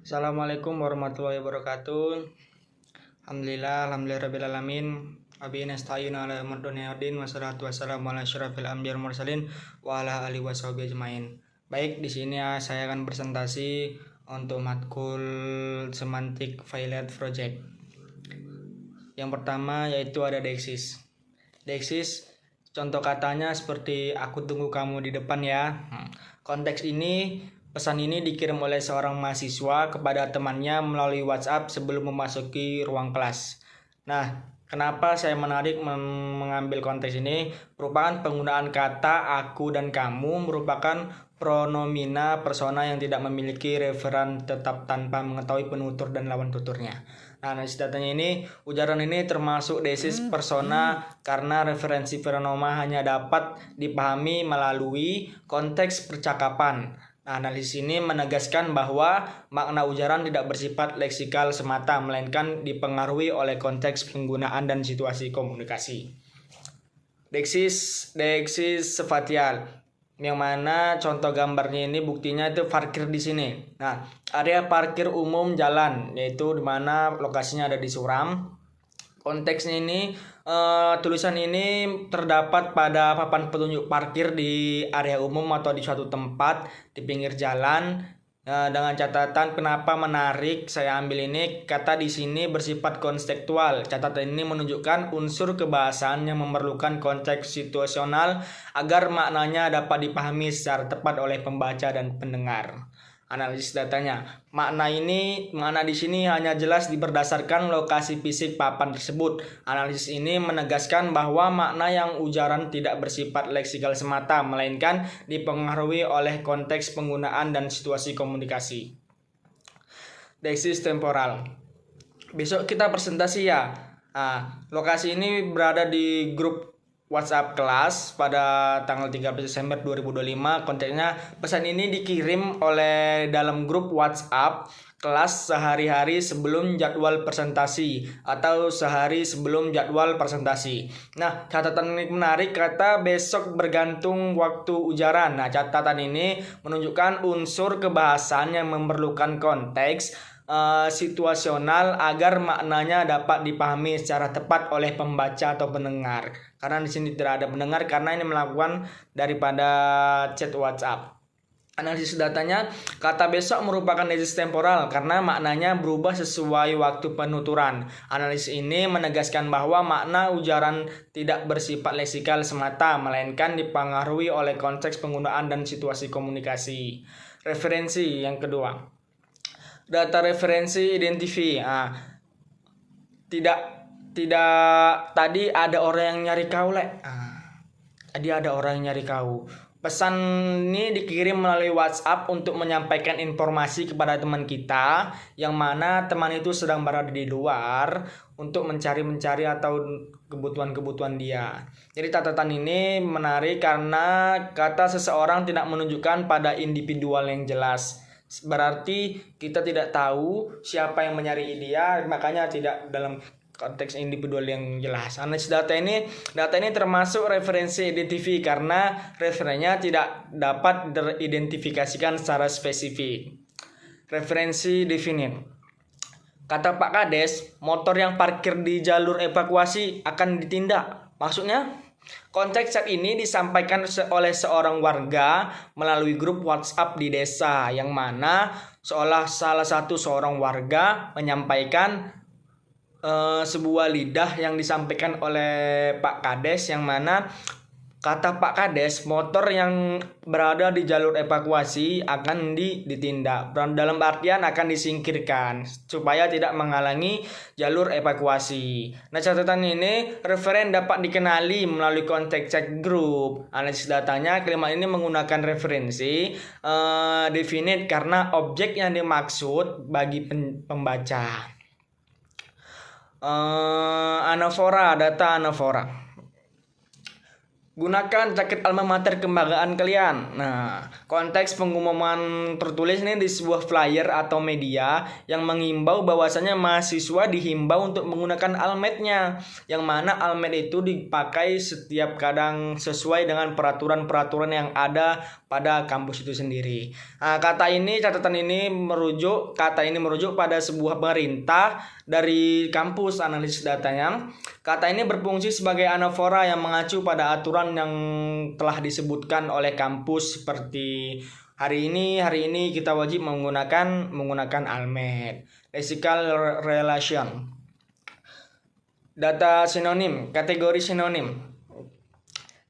Assalamualaikum warahmatullahi wabarakatuh. Alhamdulillah rabbil alamin. Abi nasta'inu ala umur dunya waddin wassalatu wassalamu ala asyrafil anbiya'i wal mursalin wa ala alihi washabihi ajmain. Baik, di sini saya akan presentasi untuk matkul Semantic Violet Project. Yang pertama yaitu ada Dexis. Dexis contoh katanya seperti aku tunggu kamu di depan ya. Konteks ini pesan ini dikirim oleh seorang mahasiswa kepada temannya melalui WhatsApp sebelum memasuki ruang kelas. Nah, kenapa saya menarik mengambil konteks ini? Merupakan penggunaan kata aku dan kamu merupakan pronomina persona yang tidak memiliki referan tetap tanpa mengetahui penutur dan lawan tuturnya. Nah, analisis datanya ini, ujaran ini termasuk desis persona karena referensi pronoma hanya dapat dipahami melalui konteks percakapan. Nah, analisis ini menegaskan bahwa makna ujaran tidak bersifat leksikal semata, melainkan dipengaruhi oleh konteks penggunaan dan situasi komunikasi. Dexis spatial, yang mana contoh gambarnya ini buktinya itu parkir di sini. Nah, area parkir umum jalan, yaitu di mana lokasinya ada di Suram. Konteksnya ini tulisan ini terdapat pada papan petunjuk parkir di area umum atau di suatu tempat di pinggir jalan. Dengan catatan kenapa menarik saya ambil ini, kata di sini bersifat konstekstual. Catatan ini menunjukkan unsur kebahasaan yang memerlukan konteks situasional agar maknanya dapat dipahami secara tepat oleh pembaca dan pendengar. Analisis datanya. Makna di sini hanya jelas berdasarkan lokasi fisik papan tersebut. Analisis ini menegaskan bahwa makna yang ujaran tidak bersifat leksikal semata, melainkan dipengaruhi oleh konteks penggunaan dan situasi komunikasi. Deksis temporal. Besok kita presentasi ya. Lokasi ini berada di grup WhatsApp kelas pada tanggal 13 Desember 2025. Konteksnya pesan ini dikirim oleh dalam grup WhatsApp kelas sehari-hari sebelum jadwal presentasi atau sehari sebelum jadwal presentasi. Nah, catatan ini menarik, kata besok bergantung waktu ujaran. Nah, catatan ini menunjukkan unsur kebahasaan yang memerlukan konteks situasional agar maknanya dapat dipahami secara tepat oleh pembaca atau pendengar. Karena di sini tidak ada pendengar karena ini melakukan daripada chat WhatsApp. Analisis datanya, kata besok merupakan desis temporal karena maknanya berubah sesuai waktu penuturan. Analisis ini menegaskan bahwa makna ujaran tidak bersifat leksikal semata, melainkan dipengaruhi oleh konteks penggunaan dan situasi komunikasi. Referensi yang kedua. Data referensi identifi. Tidak tadi ada orang yang nyari kau Tadi ada orang yang nyari kau. Pesan ini dikirim melalui WhatsApp untuk menyampaikan informasi kepada teman kita, yang mana teman itu sedang berada di luar untuk mencari atau kebutuhan dia. Jadi catatan ini menarik karena kata seseorang tidak menunjukkan pada individual yang jelas. Berarti kita tidak tahu siapa yang mencari dia, makanya tidak dalam konteks individual yang jelas. Analisis data ini termasuk referensi identifi karena referensinya tidak dapat teridentifikasikan secara spesifik. Referensi definite. Kata Pak Kades, motor yang parkir di jalur evakuasi akan ditindak. Maksudnya? Konteks chat ini disampaikan oleh seorang warga melalui grup WhatsApp di desa, yang mana salah satu seorang warga menyampaikan sebuah lidah yang disampaikan oleh Pak Kades, yang mana kata Pak Kades, motor yang berada di jalur evakuasi akan ditindak. Dalam artian akan disingkirkan supaya tidak menghalangi jalur evakuasi. Nah, catatan ini referen dapat dikenali melalui konteks chat group. Analisis datanya, kalimat ini menggunakan referensi definite karena objek yang dimaksud bagi pembaca. Anafora, data anafora. Gunakan jaket alma mater kebanggaan kalian. Nah, konteks pengumuman tertulis ini di sebuah flyer atau media yang mengimbau bahwasanya mahasiswa dihimbau untuk menggunakan almetnya, yang mana almet itu dipakai setiap kadang sesuai dengan peraturan-peraturan yang ada pada kampus itu sendiri. Nah, catatan ini merujuk pada sebuah perintah dari kampus analisis datanya. Kata ini berfungsi sebagai anafora yang mengacu pada aturan yang telah disebutkan oleh kampus, seperti hari ini kita wajib menggunakan almet. Lexical relation. Data sinonim, kategori sinonim.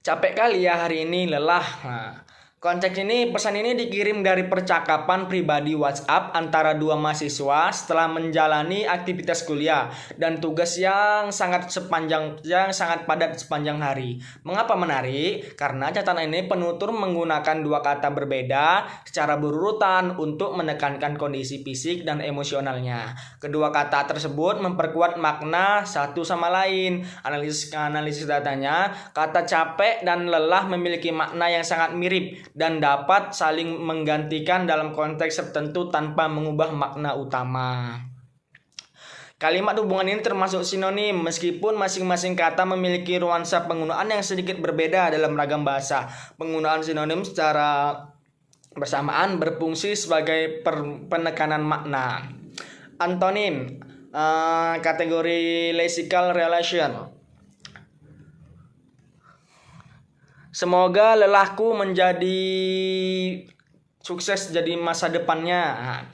Capek kali ya hari ini, lelah. Nah, konteks ini, pesan ini dikirim dari percakapan pribadi WhatsApp antara dua mahasiswa setelah menjalani aktivitas kuliah dan tugas yang sangat padat sepanjang hari. Mengapa menarik? Karena catatan ini penutur menggunakan dua kata berbeda secara berurutan untuk menekankan kondisi fisik dan emosionalnya. Kedua kata tersebut memperkuat makna satu sama lain. Analisis datanya, kata capek dan lelah memiliki makna yang sangat mirip dan dapat saling menggantikan dalam konteks tertentu tanpa mengubah makna utama. Kalimat hubungan ini termasuk sinonim, meskipun masing-masing kata memiliki nuansa penggunaan yang sedikit berbeda dalam ragam bahasa. Penggunaan sinonim secara bersamaan berfungsi sebagai penekanan makna. Antonim, kategori lexical relation. Semoga lelahku menjadi sukses jadi masa depannya. Nah,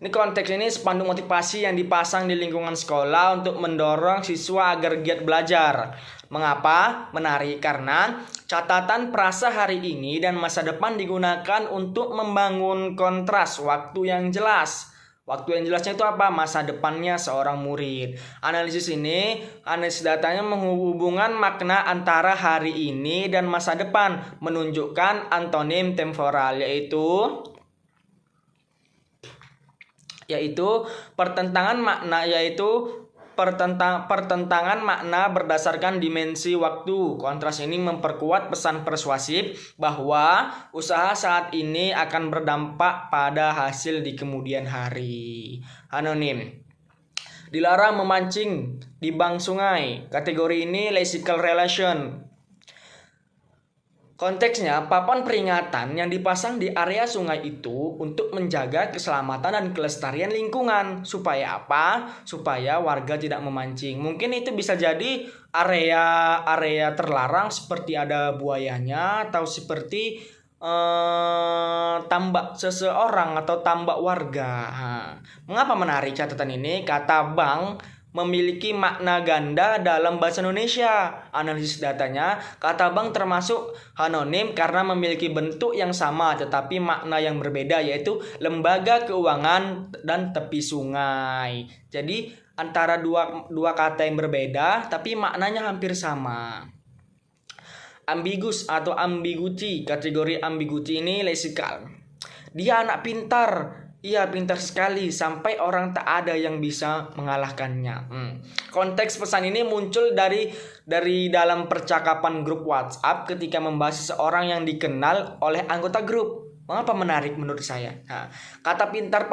ini konteks ini spanduk motivasi yang dipasang di lingkungan sekolah untuk mendorong siswa agar giat belajar. Mengapa? Menarik karena catatan perasa hari ini dan masa depan digunakan untuk membangun kontras waktu yang jelas. Waktu yang jelasnya itu apa? Masa depannya seorang murid. Analisis datanya menghubungkan makna antara hari ini dan masa depan, menunjukkan antonim temporal, yaitu pertentangan makna berdasarkan dimensi waktu. Kontras ini memperkuat pesan persuasif bahwa usaha saat ini akan berdampak pada hasil di kemudian hari. Anonim. Dilarang memancing di bank sungai. Kategori ini lexical relation. Konteksnya, papan peringatan yang dipasang di area sungai itu untuk menjaga keselamatan dan kelestarian lingkungan. Supaya apa? Supaya warga tidak memancing. Mungkin itu bisa jadi area terlarang seperti ada buayanya atau seperti tambak seseorang atau tambak warga. Mengapa menarik catatan ini? Kata bank memiliki makna ganda dalam bahasa Indonesia. Analisis datanya, kata bank termasuk anonim karena memiliki bentuk yang sama tetapi makna yang berbeda, yaitu lembaga keuangan dan tepi sungai. Jadi antara dua kata yang berbeda tapi maknanya hampir sama. Ambigus atau ambiguity. Kategori ambiguity ini lexical. Dia anak pintar. Ia pintar sekali sampai orang tak ada yang bisa mengalahkannya. Konteks pesan ini muncul dari dalam percakapan grup WhatsApp ketika membahas seseorang yang dikenal oleh anggota grup. Mengapa menarik menurut saya? Nah, kata pintar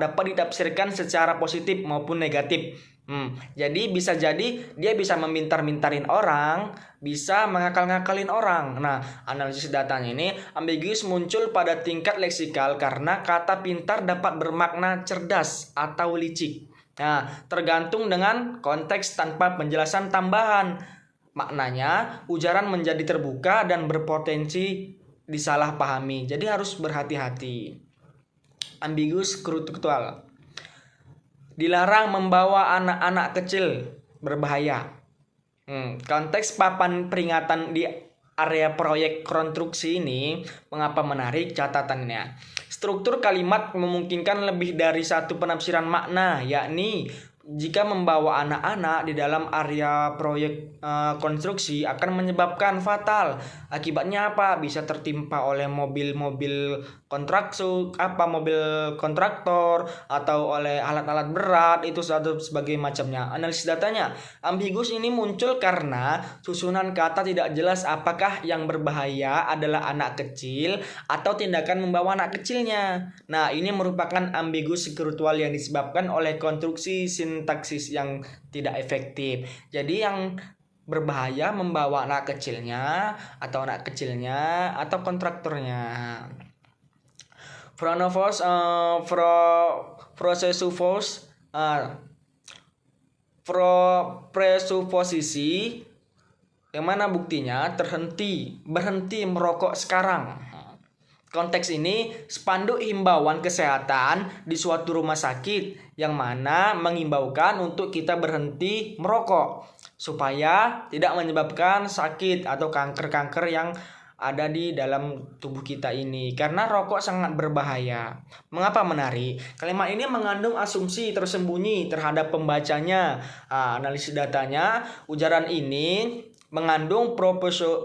dapat ditafsirkan secara positif maupun negatif. Jadi bisa jadi dia bisa memintar-mintarin orang, bisa ngakal-ngakalin orang. Nah, analisis datanya ini ambiguous muncul pada tingkat leksikal karena kata pintar dapat bermakna cerdas atau licik. Nah, tergantung dengan konteks tanpa penjelasan tambahan. Maknanya, ujaran menjadi terbuka dan berpotensi disalahpahami. Jadi harus berhati-hati. Ambiguous struktural. Dilarang membawa anak-anak kecil, berbahaya. Konteks papan peringatan di area proyek konstruksi ini mengapa menarik catatannya. Struktur kalimat memungkinkan lebih dari satu penafsiran makna, yakni jika membawa anak-anak di dalam area proyek konstruksi akan menyebabkan fatal. Akibatnya apa? Bisa tertimpa oleh mobil-mobil mobil kontraktor atau oleh alat-alat berat itu satu sebagai macamnya. Analisis datanya ambigus ini muncul karena susunan kata tidak jelas apakah yang berbahaya adalah anak kecil atau tindakan membawa anak kecilnya. Nah, ini merupakan ambigus spiritual yang disebabkan oleh konstruksi sintaksis yang tidak efektif. Jadi yang berbahaya membawa anak kecilnya atau kontraktornya. Phronophos, presuposisi yang mana buktinya berhenti merokok sekarang. Konteks ini spanduk himbauan kesehatan di suatu rumah sakit yang mana mengimbaukan untuk kita berhenti merokok supaya tidak menyebabkan sakit atau kanker-kanker yang ada di dalam tubuh kita ini, karena rokok sangat berbahaya. Mengapa menarik? Kalimat ini mengandung asumsi tersembunyi terhadap pembacanya. Analisis datanya, ujaran ini mengandung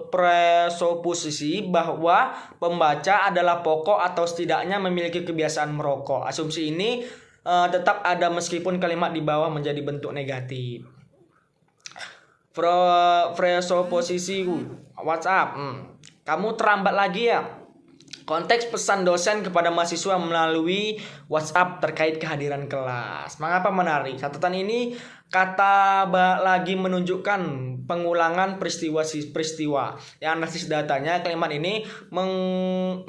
presupposisi bahwa pembaca adalah pokok atau setidaknya memiliki kebiasaan merokok. Asumsi ini tetap ada meskipun kalimat di bawah menjadi bentuk negatif. Presupposisi WhatsApp. Kamu terlambat lagi ya. Konteks pesan dosen kepada mahasiswa melalui WhatsApp terkait kehadiran kelas. Mengapa menarik? Catatan ini kata lagi menunjukkan pengulangan peristiwa. Yang analisis datanya, kalimat ini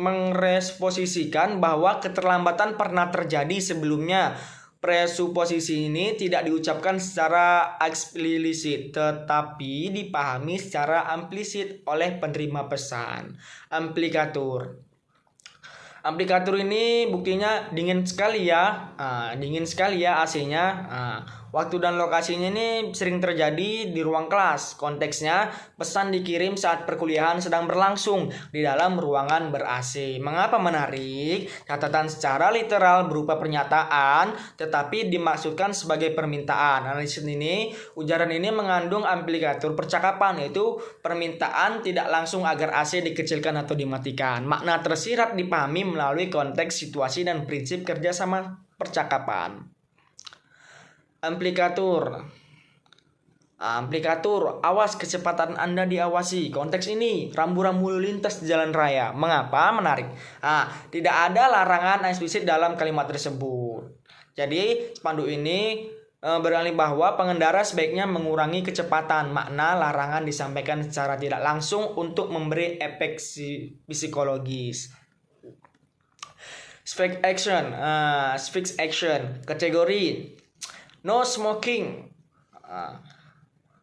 meresposisikan bahwa keterlambatan pernah terjadi sebelumnya. Presuposisi ini tidak diucapkan secara eksplisit, tetapi dipahami secara implisit oleh penerima pesan. Amplikatur ini buktinya dingin sekali ya AC-nya. Waktu dan lokasinya ini sering terjadi di ruang kelas. Konteksnya pesan dikirim saat perkuliahan sedang berlangsung di dalam ruangan ber-AC. Mengapa menarik? Catatan secara literal berupa pernyataan tetapi dimaksudkan sebagai permintaan. Analisis ini, ujaran ini mengandung amplikatur percakapan, yaitu permintaan tidak langsung agar AC dikecilkan atau dimatikan. Makna tersirat dipahami melalui konteks, situasi, dan prinsip kerjasama percakapan. Amplikatur, awas kecepatan Anda diawasi. Konteks ini, rambu-rambu lalu lintas di jalan raya. Mengapa menarik? Tidak ada larangan eksplisit dalam kalimat tersebut. Jadi, spanduk ini beralih bahwa pengendara sebaiknya mengurangi kecepatan. Makna larangan disampaikan secara tidak langsung untuk memberi efek psikologis. Speak action. Kategori no smoking.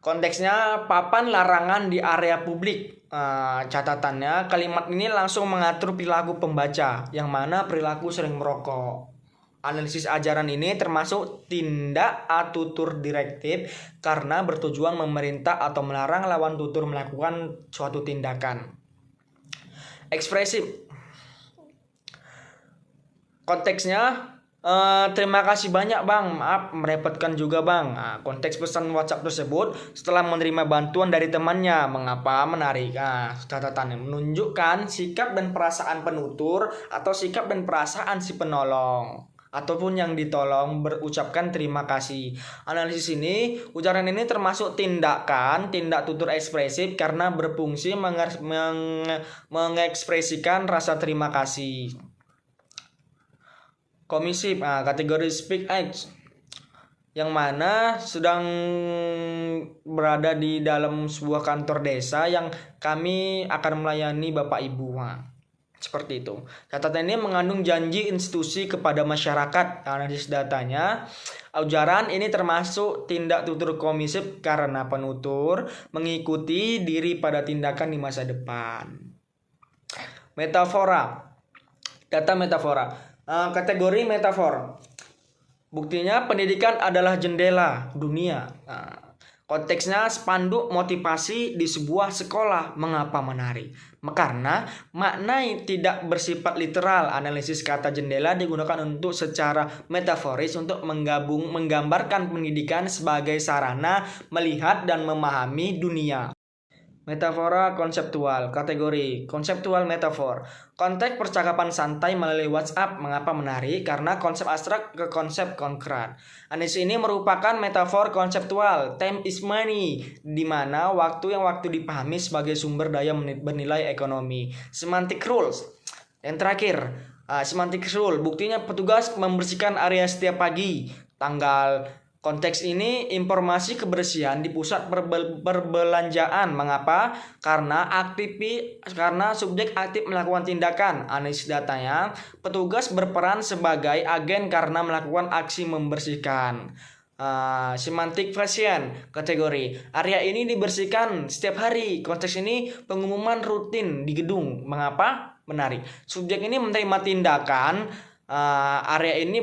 Konteksnya papan larangan di area publik. Catatannya, kalimat ini langsung mengatur perilaku pembaca, yang mana perilaku sering merokok. Analisis ajaran ini termasuk tindak atutur direktif karena bertujuan memerintah atau melarang lawan tutur melakukan suatu tindakan. Ekspresif. Konteksnya, terima kasih banyak bang, maaf merepotkan juga bang. Konteks pesan WhatsApp tersebut setelah menerima bantuan dari temannya. Mengapa menarik? Catatannya menunjukkan sikap dan perasaan penutur atau sikap dan perasaan si penolong ataupun yang ditolong berucapkan terima kasih. Analisis ini, ujaran ini termasuk tindak tutur ekspresif karena berfungsi mengekspresikan rasa terima kasih. Komisif, kategori speak act, yang mana sedang berada di dalam sebuah kantor desa yang kami akan melayani Bapak Ibu. Seperti itu. Catatan ini mengandung janji institusi kepada masyarakat. Analisis datanya, ujaran ini termasuk tindak tutur komisif karena penutur mengikuti diri pada tindakan di masa depan. Metafora. Data metafora. Kategori metafor. Buktinya pendidikan adalah jendela dunia. Konteksnya spanduk motivasi di sebuah sekolah. Mengapa menarik? Karena makna tidak bersifat literal. Analisis kata jendela digunakan untuk secara metaforis untuk menggambarkan pendidikan sebagai sarana melihat dan memahami dunia. Metafora konseptual. Kategori konseptual metafor. Konteks percakapan santai melalui WhatsApp. Mengapa menarik? Karena konsep abstrak ke konsep konkret. Anis ini merupakan metafor konseptual. Time is money, di mana waktu dipahami sebagai sumber daya bernilai ekonomi. Semantic rules. Yang terakhir, semantic rule. Buktinya petugas membersihkan area setiap pagi. Tanggal. Konteks ini informasi kebersihan di pusat perbelanjaan. Mengapa? Karena subjek aktif melakukan tindakan. Analisis datanya, petugas berperan sebagai agen karena melakukan aksi membersihkan. Semantic fashion. Kategori area ini dibersihkan setiap hari. Konteks ini pengumuman rutin di gedung. Mengapa? Menarik. Subjek ini menerima tindakan. Area ini